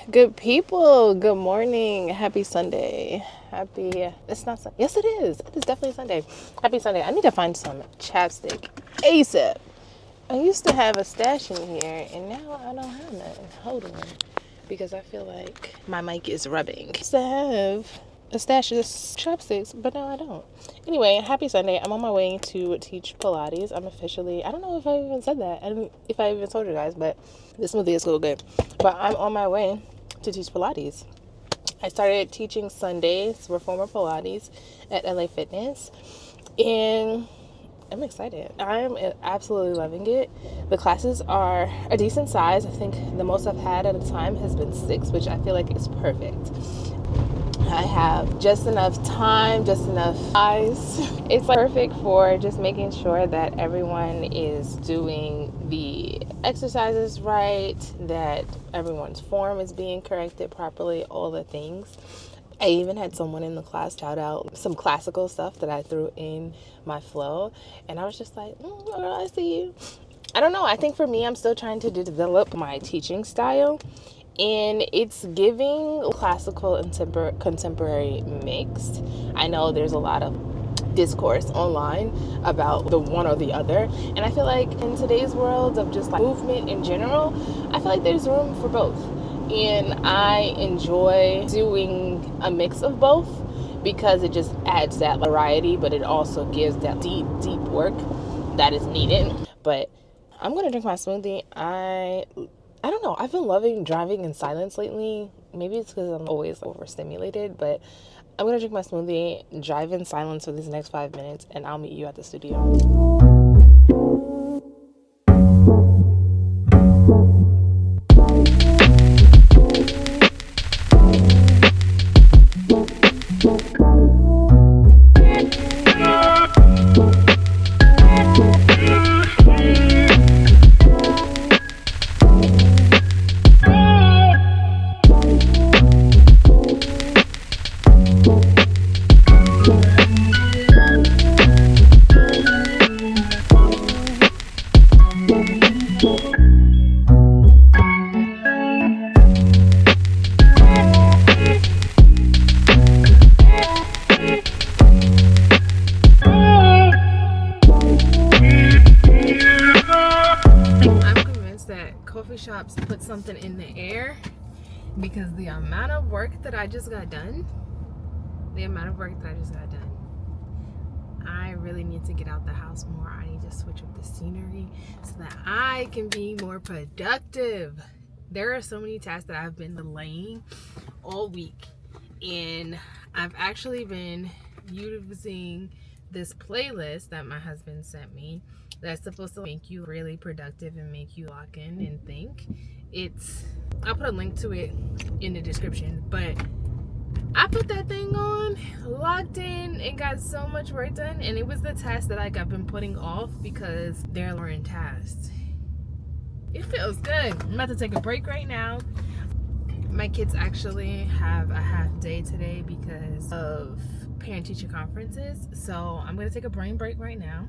Good people, good morning. Happy Sunday. It's not Sunday. Yes, it is. It is definitely Sunday. Happy Sunday. I need to find some chapstick ASAP. I used to have a stash in here, and now I don't have none. Hold on. Because I feel like my mic is rubbing. I used to have a stash of chopsticks, but now I don't. Anyway, happy Sunday. I'm on my way to teach Pilates. I'm officially, I don't know if I even said that. I don't know if I even told you guys, but this smoothie is so good. But I'm on my way to teach Pilates. I started teaching Sundays, Reformer Pilates at LA Fitness, and I'm excited. I'm absolutely loving it. The classes are a decent size. I think the most I've had at a time has been 6, which I feel like is perfect. I have just enough time, just enough eyes. It's like perfect for just making sure that everyone is doing the exercises right, that everyone's form is being corrected properly, all the things. I even had someone in the class shout out some classical stuff that I threw in my flow, and I was just like, girl, I see you. I don't know. I think for me, I'm still trying to develop my teaching style, and it's giving classical and contemporary mixed. I know there's a lot of discourse online about the one or the other, and I feel like in today's world of just like movement in general, I feel like there's room for both, and I enjoy doing a mix of both because it just adds that variety, but it also gives that deep work that is needed. But I'm gonna drink my smoothie. I don't know. I've been loving driving in silence lately. Maybe it's because I'm always overstimulated, but I'm going to drink my smoothie, drive in silence for these next 5 minutes, and I'll meet you at the studio. Coffee shops put something in the air because the amount of work that I just got done, I really need to get out the house more. I need to switch up the scenery so that I can be more productive. There are so many tasks that I've been delaying all week, and I've actually been using this playlist that my husband sent me that's supposed to make you really productive and make you lock in and think. I'll put a link to it in the description, but I put that thing on, locked in, and got so much work done, and it was the task that I've been putting off because they're learning tasks. It feels good. I'm about to take a break right now. My kids actually have a half day today because of parent-teacher conferences, so I'm going to take a brain break right now.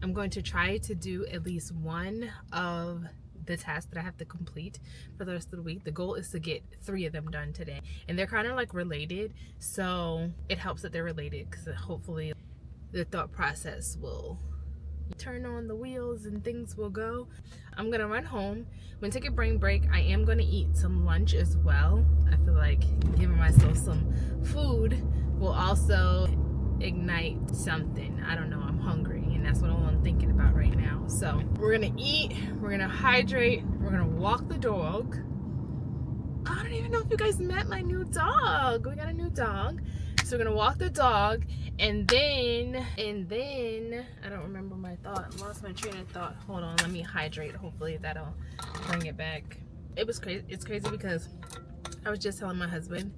I'm going to try to do at least one of the tasks that I have to complete for the rest of the week. The goal is to get 3 of them done today, and they're kind of like related, so it helps that they're related because hopefully the thought process will turn on the wheels and things will go. I'm gonna run home. I'm gonna take a brain break. I am gonna eat some lunch as well. I feel like giving myself some food will also ignite something. I don't know, I'm hungry, and that's what I'm thinking about right now. So we're gonna eat, we're gonna hydrate, we're gonna walk the dog. I don't even know if you guys met my new dog. We got a new dog, so we're gonna walk the dog, and then I don't remember my thought. I lost my train of thought. Hold on, let me hydrate. Hopefully that'll bring it back. It was crazy. It's crazy because I was just telling my husband,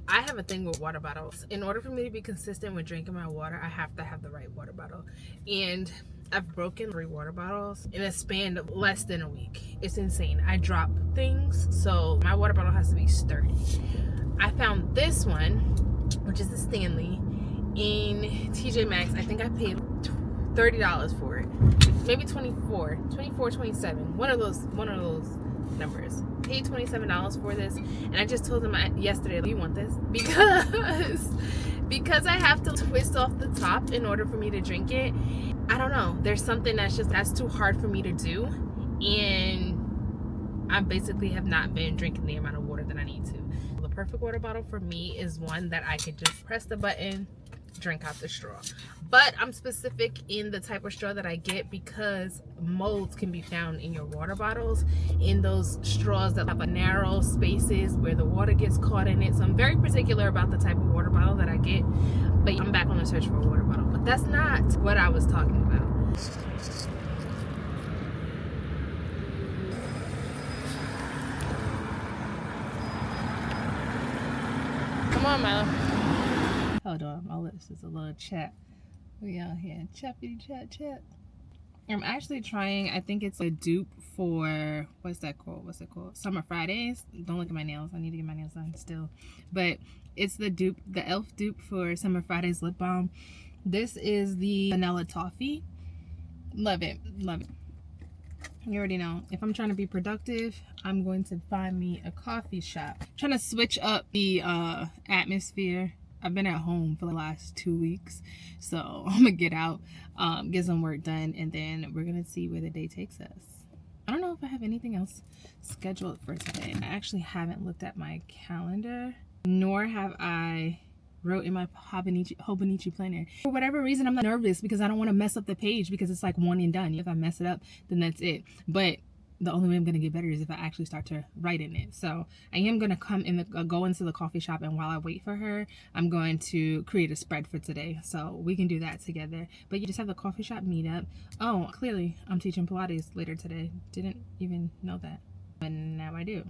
I have a thing with water bottles. In order for me to be consistent with drinking my water, I have to have the right water bottle. And I've broken 3 water bottles in a span of less than a week. It's insane. I drop things, so my water bottle has to be sturdy. I found this one, which is the Stanley, in TJ Maxx. I think I paid $30 for it. Maybe 24, 27. One of those numbers. Paid $27 for this, and I just told them yesterday, do you want this? Because I have to twist off the top in order for me to drink it. I don't know. There's something that's too hard for me to do, and I basically have not been drinking the amount of water that I need to. The perfect water bottle for me is one that I could just press the button, drink out the straw. But I'm specific in the type of straw that I get because molds can be found in your water bottles, in those straws that have narrow spaces where the water gets caught in it. So I'm very particular about the type of water bottle that I get. But I'm back on the search for a water bottle. But that's not what I was talking about. Come on, Milo. Hold on, my lips is a little chat. We out here, chappity chat. I'm actually trying, I think it's a dupe for, what's it called? Summer Fridays. Don't look at my nails, I need to get my nails done still. But it's the dupe, the e.l.f. dupe for Summer Fridays lip balm. This is the vanilla toffee. Love it. You already know, if I'm trying to be productive, I'm going to find me a coffee shop. I'm trying to switch up the atmosphere. I've been at home for the last 2 weeks, so I'm gonna get out, get some work done, and then we're gonna see where the day takes us. I don't know if I have anything else scheduled for today. I actually haven't looked at my calendar, nor have I wrote in my Hobonichi planner. For whatever reason, I'm not nervous because I don't want to mess up the page because it's like one and done. If I mess it up, then that's it. But the only way I'm going to get better is if I actually start to write in it. So I am going to go into the coffee shop, and while I wait for her, I'm going to create a spread for today. So we can do that together. But you just have the coffee shop meetup. Oh, clearly I'm teaching Pilates later today. Didn't even know that. But now I do.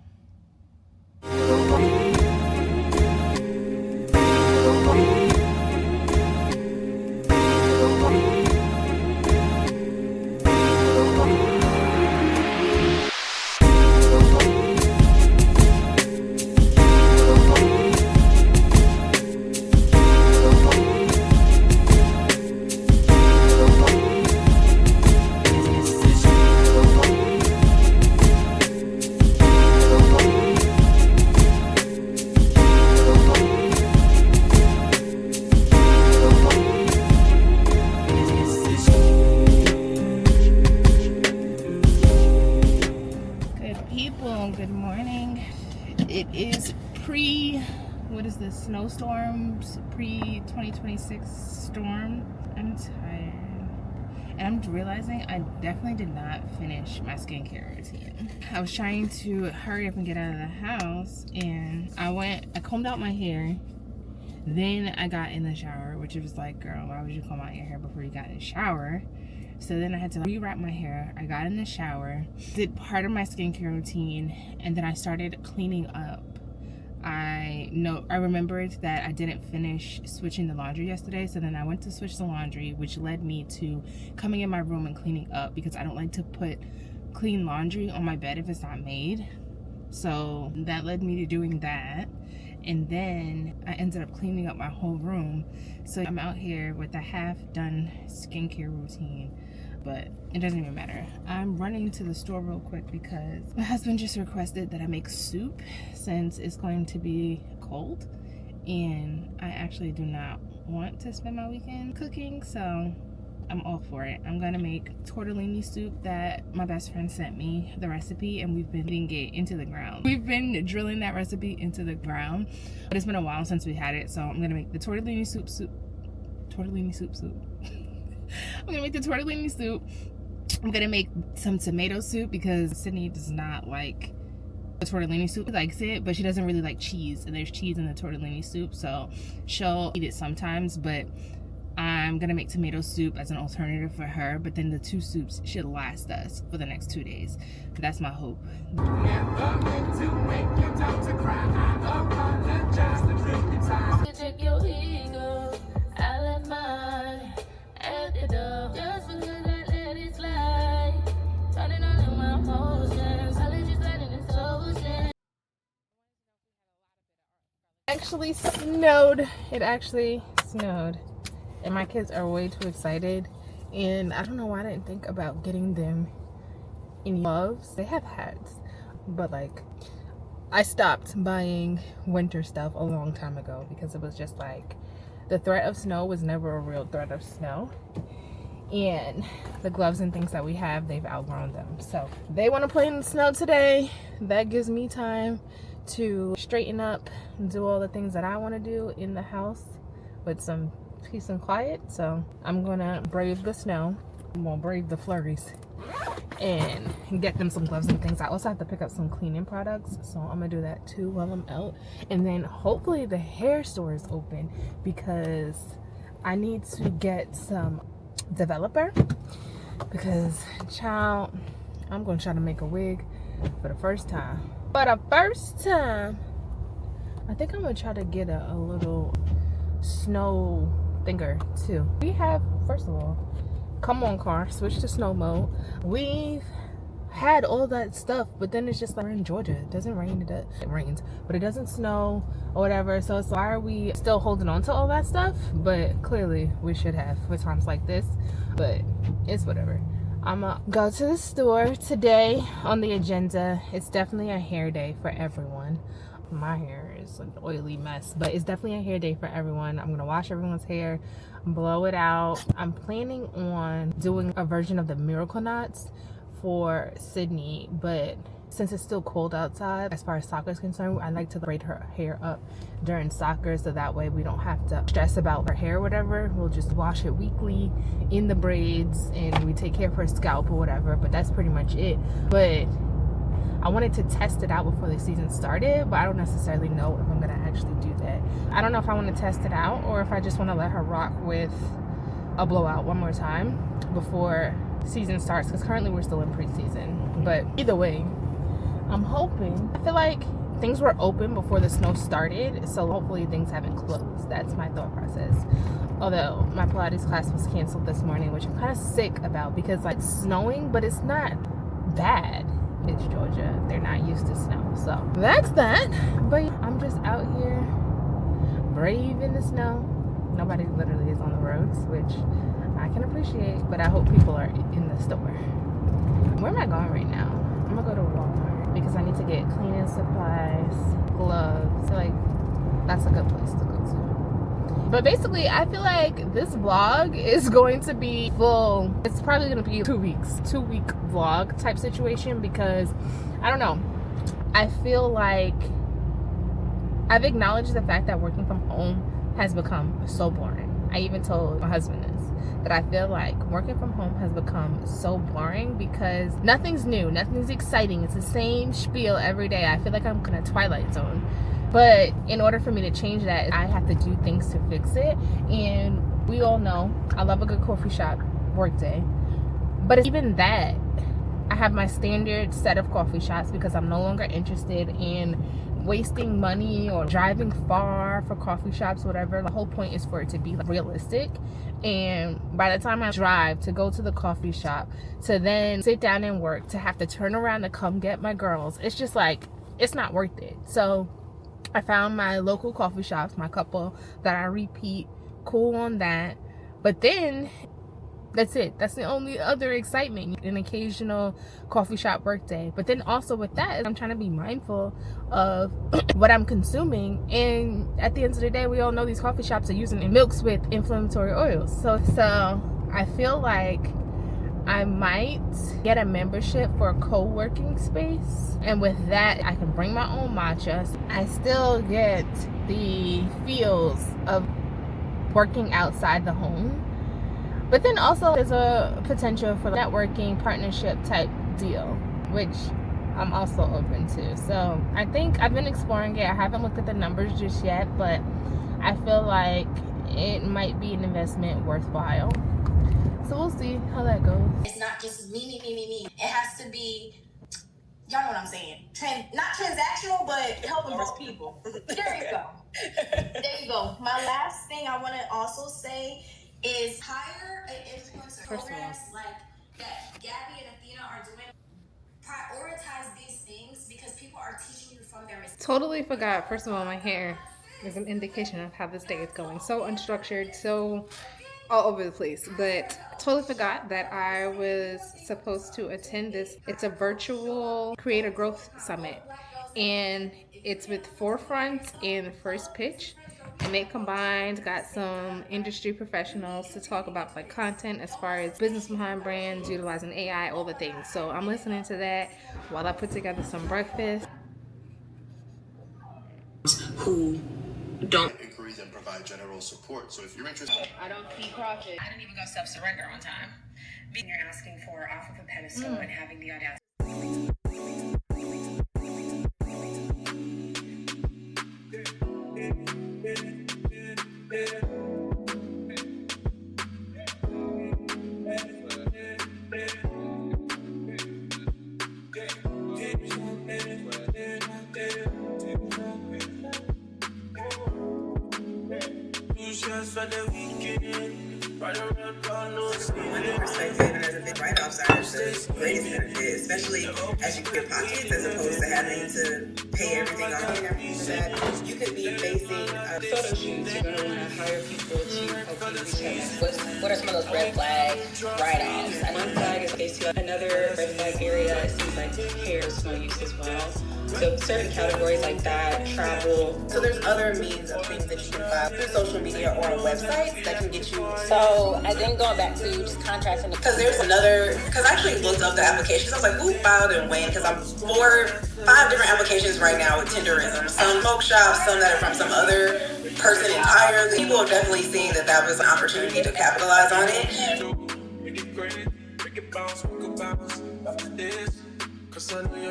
Good morning. It is snowstorms, pre-2026 storm. I'm tired. And I'm realizing I definitely did not finish my skincare routine. I was trying to hurry up and get out of the house, and I combed out my hair. Then I got in the shower, which was like, girl, why would you comb out your hair before you got in the shower? So then I had to rewrap my hair. I got in the shower, did part of my skincare routine, and then I started cleaning up. I remembered that I didn't finish switching the laundry yesterday, so then I went to switch the laundry, which led me to coming in my room and cleaning up because I don't like to put clean laundry on my bed if it's not made. So that led me to doing that. And then I ended up cleaning up my whole room. So I'm out here with a half-done skincare routine, but it doesn't even matter. I'm running to the store real quick because my husband just requested that I make soup since it's going to be cold, and I actually do not want to spend my weekend cooking, so I'm all for it. I'm gonna make tortellini soup that my best friend sent me the recipe, and we've been getting it into the ground. We've been drilling that recipe into the ground, but it's been a while since we had it, so I'm gonna make the tortellini soup. I'm gonna make the tortellini soup. I'm gonna make some tomato soup because Sydney does not like the tortellini soup. She likes it, but she doesn't really like cheese, and there's cheese in the tortellini soup, so she'll eat it sometimes, but I'm gonna make tomato soup as an alternative for her, but then the two soups should last us for the next 2 days. That's my hope. It actually snowed. And my kids are way too excited, and I don't know why I didn't think about getting them any gloves. They have hats, but like I stopped buying winter stuff a long time ago because it was just like the threat of snow was never a real threat of snow, and the gloves and things that we have, they've outgrown them. So they want to play in the snow today. That gives me time to straighten up and do all the things that I want to do in the house with some peace and quiet. So I'm gonna brave the snow, well, brave the flurries, and get them some gloves and things. I also have to pick up some cleaning products, so I'm gonna do that too while I'm out. And then hopefully the hair store is open because I need to get some developer, because child, I'm gonna try to make a wig for the first time. I think I'm gonna try to get a little snow thinger too. We have, first of all, come on car, switch to snow mode. We've had all that stuff, but then it's just like we're in Georgia. It doesn't rain, it rains, but it doesn't snow or whatever. So it's why are we still holding on to all that stuff? But clearly we should have for times like this, but it's whatever. I'm gonna go to the store today. On the agenda, it's definitely a hair day for everyone. My hair is an oily mess, but it's definitely a hair day for everyone. I'm gonna wash everyone's hair, blow it out. I'm planning on doing a version of the miracle knots for Sydney, but since it's still cold outside, as far as soccer is concerned, I like to braid her hair up during soccer, so that way we don't have to stress about her hair or whatever. We'll just wash it weekly in the braids, and we take care of her scalp or whatever, but that's pretty much it. But I wanted to test it out before the season started, but I don't necessarily know if I'm gonna actually do that. I don't know if I want to test it out or if I just want to let her rock with a blowout one more time before season starts, because currently we're still in preseason. But either way, I'm hoping, I feel like things were open before the snow started, so hopefully things haven't closed. That's my thought process. Although my Pilates class was canceled this morning, which I'm kind of sick about, because like it's snowing, but it's not bad. It's Georgia, they're not used to snow, so that's that. But I'm just out here braving the snow. Nobody literally is on the roads, which I can appreciate, but I hope people are in the store. Where am I going right now? I'm gonna go to Walmart because I need to get cleaning supplies, gloves. So like that's a good place to go to. But basically, I feel like this vlog is going to be full. It's probably going to be 2 week vlog type situation, because I don't know. I feel like I've acknowledged the fact that working from home has become so boring. I even told my husband this, that I feel like working from home has become so boring because nothing's new, nothing's exciting. It's the same spiel every day. I feel like I'm in a Twilight Zone. But in order for me to change that, I have to do things to fix it. And we all know I love a good coffee shop workday. But even that, I have my standard set of coffee shops because I'm no longer interested in wasting money or driving far for coffee shops, whatever. The whole point is for it to be realistic. And by the time I drive to go to the coffee shop, to then sit down and work, to have to turn around to come get my girls, it's just like, it's not worth it. So I found my local coffee shops, my couple that I repeat, cool on that. But then that's it. That's the only other excitement, an occasional coffee shop workday. But then also with that, I'm trying to be mindful of what I'm consuming. And at the end of the day, we all know these coffee shops are using milks with inflammatory oils. So I feel like I might get a membership for a co-working space, and with that I can bring my own matcha. I still get the feels of working outside the home, but then also there's a potential for networking partnership type deal, which I'm also open to. So I think I've been exploring it. I haven't looked at the numbers just yet, but I feel like it might be an investment worthwhile. So we'll see how that goes. It's not just me. It has to be, y'all know what I'm saying. Not transactional, but helping most people. There you go. There you go. My last thing I want to also say is hire an influencer programs like that Gabby and Athena are doing. Prioritize these things because people are teaching you from their mistakes. Totally forgot. First of all, my hair is an indication of how this day is going. So unstructured, so all over the place, but totally forgot that I was supposed to attend this. It's a virtual creator growth summit, and it's with Forefront and First Pitch, and they combined got some industry professionals to talk about like content as far as business behind brands, utilizing AI, all the things. So I'm listening to that while I put together some breakfast. Who don't inquiries and provide general support. So if you're interested, I don't see profit. I didn't even go self-surrender on time. Being you're asking for off of a pedestal and having the audacity. Perspective and as a big write-offs are the greatest benefit, especially as you get pockets as opposed to having to pay everything off. That you could be facing Photo shoots, you're going to want to hire people to help you reach out. What are some of those red flag write-offs? And one flag is basically another red flag area. It seems like hair is no use as well. So certain categories like that, travel. So there's other means of things that you can file through social media or on websites that can get you. So and then going back to just contracting. Because there's because I actually looked up the applications. I was like, who filed and when? Because I'm 5 different applications right now with tenderism. Some smoke shops, some that are from some other person entirely. People have definitely seen that was an opportunity to capitalize on it.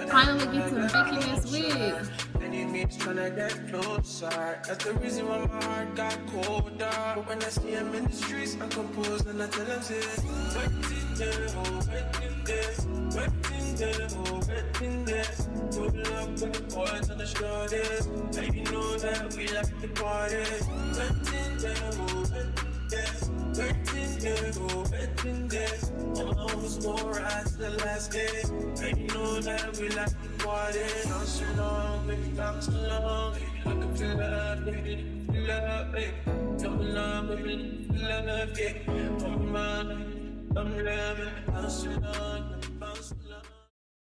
Finally get to making this wig. Trying to get closer. That's the reason why my heart got colder. But when I see him in the streets, I'm composed and I tell him, say, wet in there, oh, wet in this, wet in there, oh, wet in this. Pull up with the boys on the shoulders. Let you know that we like the party. Wet in there, oh, wet in this, wet in there, oh, wet in this. Almost no rise to the last day. Let you know that we like the party. Not so long, baby, not so long. Baby, I can feel love, baby, feel love, baby. Come along, baby, feel love, yeah. Oh, my, I'm loving, not so long, not so long.